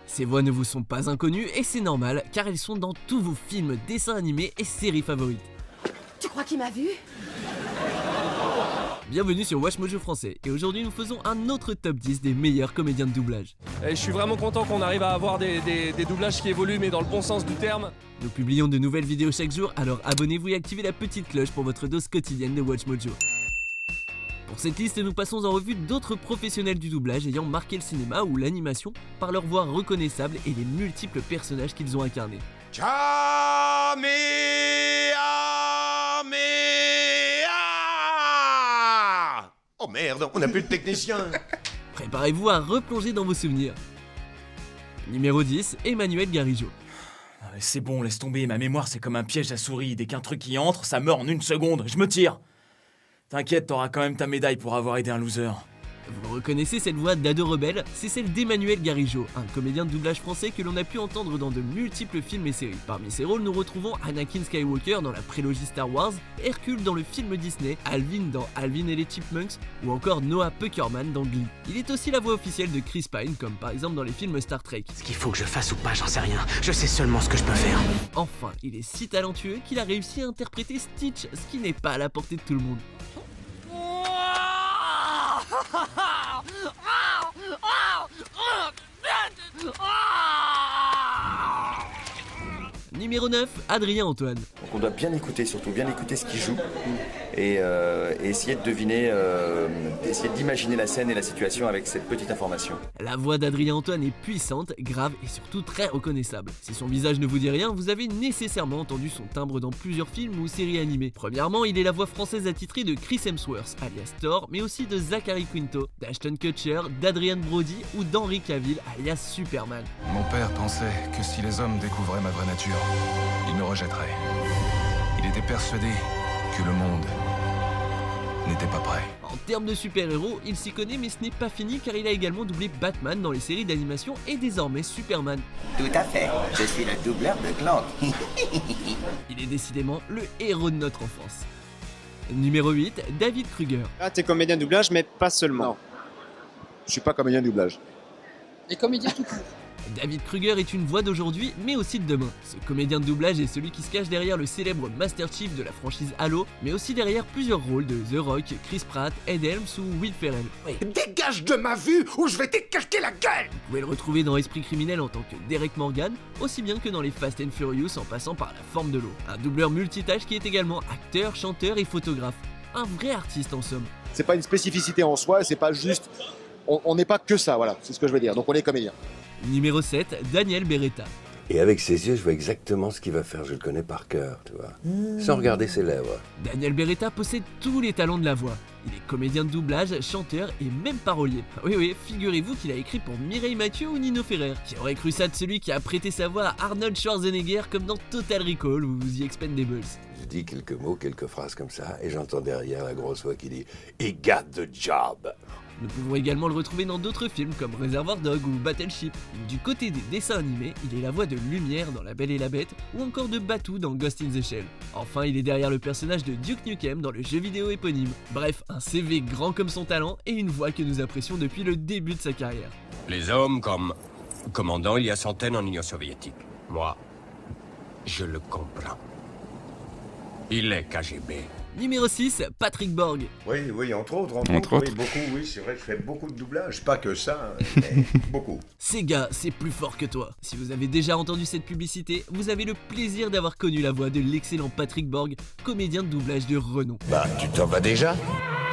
Ces voix ne vous sont pas inconnues et c'est normal car elles sont dans tous vos films, dessins animés et séries favorites. Tu crois qu'il m'a vu? Bienvenue sur Watch Mojo Français et aujourd'hui nous faisons un autre top 10 des meilleurs comédiens de doublage. Et je suis vraiment content qu'on arrive à avoir des doublages qui évoluent mais dans le bon sens du terme. Nous publions de nouvelles vidéos chaque jour, alors abonnez-vous et activez la petite cloche pour votre dose quotidienne de Watch Mojo. Pour cette liste, nous passons en revue d'autres professionnels du doublage ayant marqué le cinéma ou l'animation par leur voix reconnaissable et les multiples personnages qu'ils ont incarnés. Oh merde, on n'a plus de technicien. Préparez-vous à replonger dans vos souvenirs. Numéro 10, Emmanuel Garijo. C'est bon, laisse tomber, ma mémoire c'est comme un piège à souris. Dès qu'un truc y entre, ça meurt en une seconde, je me tire. T'inquiète, t'auras quand même ta médaille pour avoir aidé un loser. Vous reconnaissez cette voix d'ado rebelle? C'est celle d'Emmanuel Garijo, un comédien de doublage français que l'on a pu entendre dans de multiples films et séries. Parmi ses rôles, nous retrouvons Anakin Skywalker dans la prélogie Star Wars, Hercule dans le film Disney, Alvin dans Alvin et les Chipmunks, ou encore Noah Puckerman dans Glee. Il est aussi la voix officielle de Chris Pine, comme par exemple dans les films Star Trek. Ce qu'il faut que je fasse ou pas, j'en sais rien. Je sais seulement ce que je peux faire. Enfin, il est si talentueux qu'il a réussi à interpréter Stitch, ce qui n'est pas à la portée de tout le monde. Numéro 9, Adrien Antoine. Donc on doit bien écouter, surtout bien écouter ce qu'il joue et essayer de deviner, essayer d'imaginer la scène et la situation avec cette petite information. La voix d'Adrien Antoine est puissante, grave et surtout très reconnaissable. Si son visage ne vous dit rien, vous avez nécessairement entendu son timbre dans plusieurs films ou séries animées. Premièrement, il est la voix française attitrée de Chris Hemsworth, alias Thor, mais aussi de Zachary Quinto, d'Ashton Kutcher, d'Adrian Brody ou d'Henry Cavill, alias Superman. Mon père pensait que si les hommes découvraient ma vraie nature, ils me rejetteraient. Il était persuadé que le monde n'était pas prêt. En termes de super-héros, il s'y connaît mais ce n'est pas fini car il a également doublé Batman dans les séries d'animation et désormais Superman. Tout à fait, je suis le doubleur de Clank. Il est décidément le héros de notre enfance. Numéro 8, David Kruger. Ah, t'es comédien de doublage, mais pas seulement. Non, je suis pas comédien de doublage. Et comédien tout court. David Kruger est une voix d'aujourd'hui, mais aussi de demain. Ce comédien de doublage est celui qui se cache derrière le célèbre Master Chief de la franchise Halo, mais aussi derrière plusieurs rôles de The Rock, Chris Pratt, Ed Helms ou Will Ferrell. Dégage de ma vue ou je vais t'écarter la gueule. Vous pouvez le retrouver dans Esprit criminel en tant que Derek Morgan, aussi bien que dans les Fast and Furious en passant par la forme de l'eau. Un doubleur multitâche qui est également acteur, chanteur et photographe. Un vrai artiste en somme. C'est pas une spécificité en soi, c'est pas juste... On n'est pas que ça, voilà, c'est ce que je veux dire, donc on est comédien. Numéro 7, Daniel Beretta. Et avec ses yeux, je vois exactement ce qu'il va faire, je le connais par cœur, tu vois. Sans regarder ses lèvres. Daniel Beretta possède tous les talents de la voix. Il est comédien de doublage, chanteur et même parolier. Oui, figurez-vous qu'il a écrit pour Mireille Mathieu ou Nino Ferrer. Qui aurait cru ça de celui qui a prêté sa voix à Arnold Schwarzenegger comme dans Total Recall ou The Expendables. Je dis quelques mots, quelques phrases comme ça, et j'entends derrière la grosse voix qui dit « He got the job ». Nous pouvons également le retrouver dans d'autres films comme Reservoir Dog ou Battleship. Du côté des dessins animés, il est la voix de Lumière dans La Belle et la Bête ou encore de Batou dans Ghost in the Shell. Enfin, il est derrière le personnage de Duke Nukem dans le jeu vidéo éponyme. Bref, un CV grand comme son talent et une voix que nous apprécions depuis le début de sa carrière. Les hommes comme commandant il y a centaines en Union soviétique. Moi, je le comprends. Il est KGB. Numéro 6, Patrick Borg. Oui, entre autres. Oui, beaucoup, oui, c'est vrai que je fais beaucoup de doublage. Pas que ça, mais beaucoup. Sega, c'est plus fort que toi. Si vous avez déjà entendu cette publicité, vous avez le plaisir d'avoir connu la voix de l'excellent Patrick Borg, comédien de doublage de renom. Bah, tu t'en vas déjà ?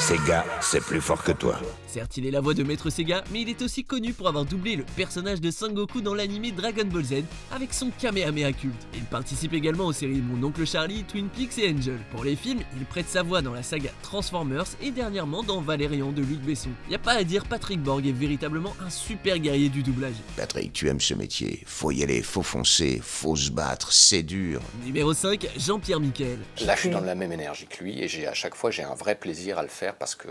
Sega, c'est plus fort que toi. Certes, il est la voix de Maître Sega, mais il est aussi connu pour avoir doublé le personnage de Sangoku dans l'anime Dragon Ball Z avec son Kamehameha culte. Il participe également aux séries Mon Oncle Charlie, Twin Peaks et Angel. Pour les films, il prête sa voix dans la saga Transformers et dernièrement dans Valérian de Luc Besson. Y a pas à dire, Patrick Borg est véritablement un super guerrier du doublage. Patrick, tu aimes ce métier. Faut y aller, faut foncer, faut se battre, c'est dur. Numéro 5, Jean-Pierre Michael. Là, je suis dans la même énergie que lui et à chaque fois, j'ai un vrai plaisir à le faire parce que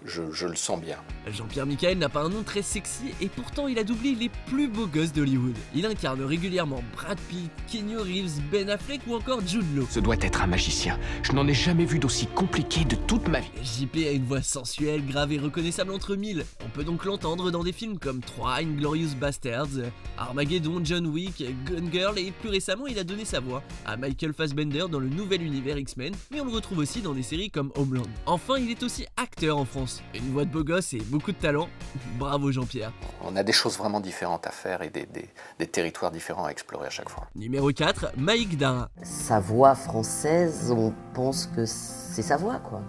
je le sens bien. Jean-Pierre Michael n'a pas un nom très sexy et pourtant il a doublé les plus beaux gosses d'Hollywood. Il incarne régulièrement Brad Pitt, Keanu Reeves, Ben Affleck ou encore Jude Law. Ce doit être un magicien. Je n'en ai jamais vu d'aussi compliqué de toute ma vie. JP a une voix sensuelle, grave et reconnaissable entre mille. On peut donc l'entendre dans des films comme 3, Inglourious Basterds, Armageddon, John Wick, Gone Girl et plus récemment il a donné sa voix à Michael Fassbender dans le nouvel univers X-Men, mais on le retrouve aussi dans des séries comme Homeland. Enfin, il est aussi acteur en France. Une voix de beau gosse et beaucoup de talent. Bravo Jean-Pierre. On a des choses vraiment différentes à faire et des territoires différents à explorer à chaque fois. Numéro 4, Maïk Dara. Sa voix française, on pense que c'est sa voix, quoi.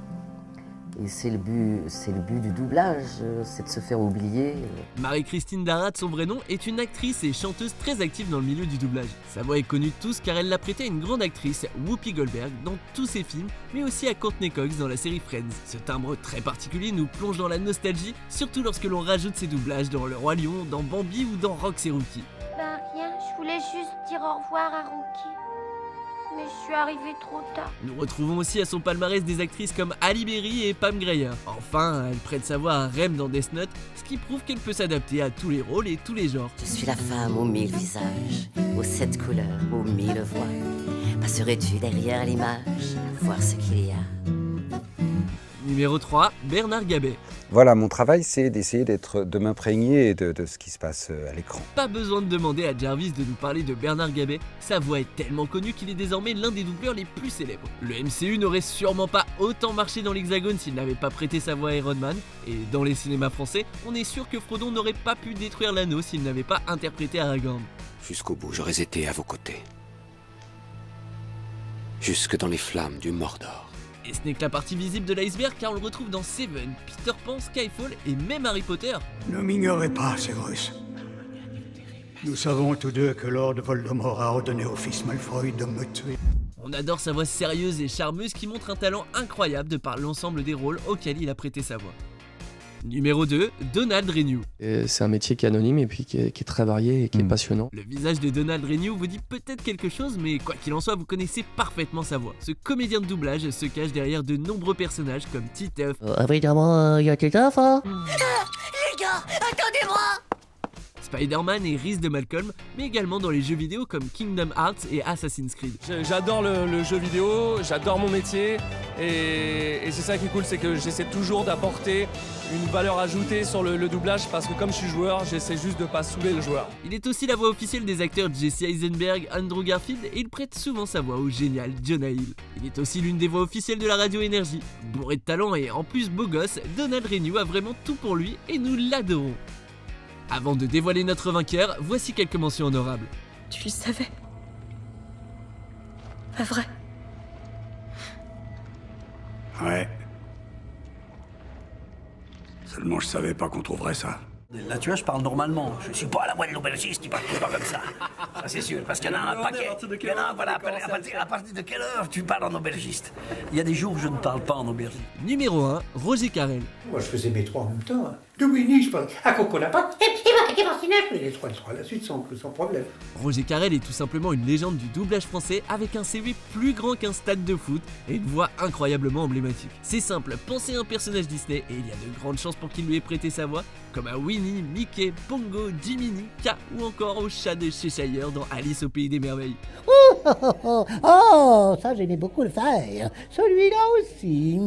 Et c'est le but du doublage, c'est de se faire oublier. Marie-Christine Dara, de son vrai nom, est une actrice et chanteuse très active dans le milieu du doublage. Sa voix est connue de tous car elle l'a prêtée à une grande actrice, Whoopi Goldberg, dans tous ses films, mais aussi à Courtney Cox dans la série Friends. Ce timbre très particulier nous plonge dans la nostalgie, surtout lorsque l'on rajoute ses doublages dans Le Roi Lion, dans Bambi ou dans Rox et Rookie. Ben rien, je voulais juste dire au revoir à Rookie. Mais je suis arrivée trop tard. Nous retrouvons aussi à son palmarès des actrices comme Halle Berry et Pam Grier. Enfin, elle prête sa voix à Rem dans Death Note, ce qui prouve qu'elle peut s'adapter à tous les rôles et tous les genres. Je suis la femme aux 1000 visages, aux 7 couleurs, aux 1000 voix. Passerais-tu derrière l'image, voir ce qu'il y a? Numéro 3, Bernard Gabet. Voilà, mon travail, c'est d'essayer de m'imprégner de ce qui se passe à l'écran. Pas besoin de demander à Jarvis de nous parler de Bernard Gabet, sa voix est tellement connue qu'il est désormais l'un des doubleurs les plus célèbres. Le MCU n'aurait sûrement pas autant marché dans l'Hexagone s'il n'avait pas prêté sa voix à Iron Man, et dans les cinémas français, on est sûr que Frodon n'aurait pas pu détruire l'anneau s'il n'avait pas interprété Aragorn. Jusqu'au bout, j'aurais été à vos côtés. Jusque dans les flammes du Mordor. Et ce n'est que la partie visible de l'iceberg car on le retrouve dans Seven, Peter Pan, Skyfall et même Harry Potter. Ne m'ignorez pas, Severus. Nous savons tous deux que Lord Voldemort a ordonné au fils Malfoy de me tuer. On adore sa voix sérieuse et charmeuse qui montre un talent incroyable de par l'ensemble des rôles auxquels il a prêté sa voix. Numéro 2, Donald Renew. C'est un métier qui est anonyme et puis qui est très varié et qui est passionnant. Le visage de Donald Renew vous dit peut-être quelque chose, mais quoi qu'il en soit, vous connaissez parfaitement sa voix. Ce comédien de doublage se cache derrière de nombreux personnages comme Titeuf. Évidemment, il y a Titeuf, hein. Les gars, attendez-moi! Spider-Man et Reese de Malcolm, mais également dans les jeux vidéo comme Kingdom Hearts et Assassin's Creed. J'adore le jeu vidéo, j'adore mon métier et c'est ça qui est cool, c'est que j'essaie toujours d'apporter une valeur ajoutée sur le doublage parce que comme je suis joueur, j'essaie juste de pas saouler le joueur. Il est aussi la voix officielle des acteurs Jesse Eisenberg, Andrew Garfield et il prête souvent sa voix au génial Jonah Hill. Il est aussi l'une des voix officielles de la radio Énergie. Bourré de talent et en plus beau gosse, Donald Renew a vraiment tout pour lui et nous l'adorons. Avant de dévoiler notre vainqueur, voici quelques mentions honorables. Tu le savais? Pas vrai? Ouais. Seulement je savais pas qu'on trouverait ça. Là, tu vois, je parle normalement. Je suis pas à la voix de l'aubergiste qui parle pas comme ça. Ça, c'est sûr, parce qu'il y en a un paquet. Il y en a un, voilà, à partir de quelle heure tu parles en aubergiste? Il y a des jours où je ne parle pas en aubergiste. Numéro 1, Roger Carrel. Moi, je faisais mes trois en même temps. Hein. De Winnie, je parle à Coco Lapin. Et les trois à la suite sans problème. Roger Carrel est tout simplement une légende du doublage français avec un CV plus grand qu'un stade de foot et une voix incroyablement emblématique. C'est simple, pensez à un personnage Disney et il y a de grandes chances pour qu'il lui ait prêté sa voix, comme à Winnie, Mickey, Pongo, Jiminy, K ou encore au chat de Cheshire dans Alice au Pays des Merveilles. Oh, ça j'aimais beaucoup le faire. Celui-là aussi.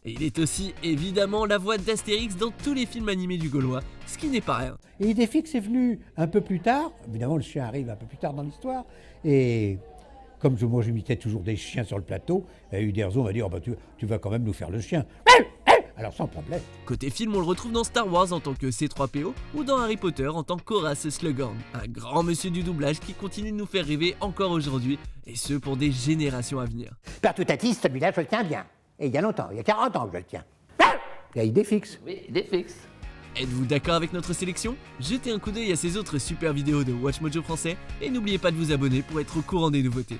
Et il est aussi évidemment la voix d'Astérix dans tous les films animés du Gaulois, ce qui n'est pas rien. Et Idéfix est venu un peu plus tard. Évidemment, le chien arrive un peu plus tard dans l'histoire. Et comme moi j'imitais toujours des chiens sur le plateau, Uderzo m'a dit oh, bah, tu vas quand même nous faire le chien. Alors sans problème. Côté film, on le retrouve dans Star Wars en tant que C-3PO ou dans Harry Potter en tant qu'Horace Slughorn. Un grand monsieur du doublage qui continue de nous faire rêver encore aujourd'hui, et ce pour des générations à venir. Père Toutatis, celui-là je le tiens bien. Et il y a longtemps, il y a 40 ans que je le tiens. Il y a Idéfix. Oui, Idéfix. Êtes-vous d'accord avec notre sélection? Jetez un coup d'œil à ces autres super vidéos de Watch Mojo français et n'oubliez pas de vous abonner pour être au courant des nouveautés.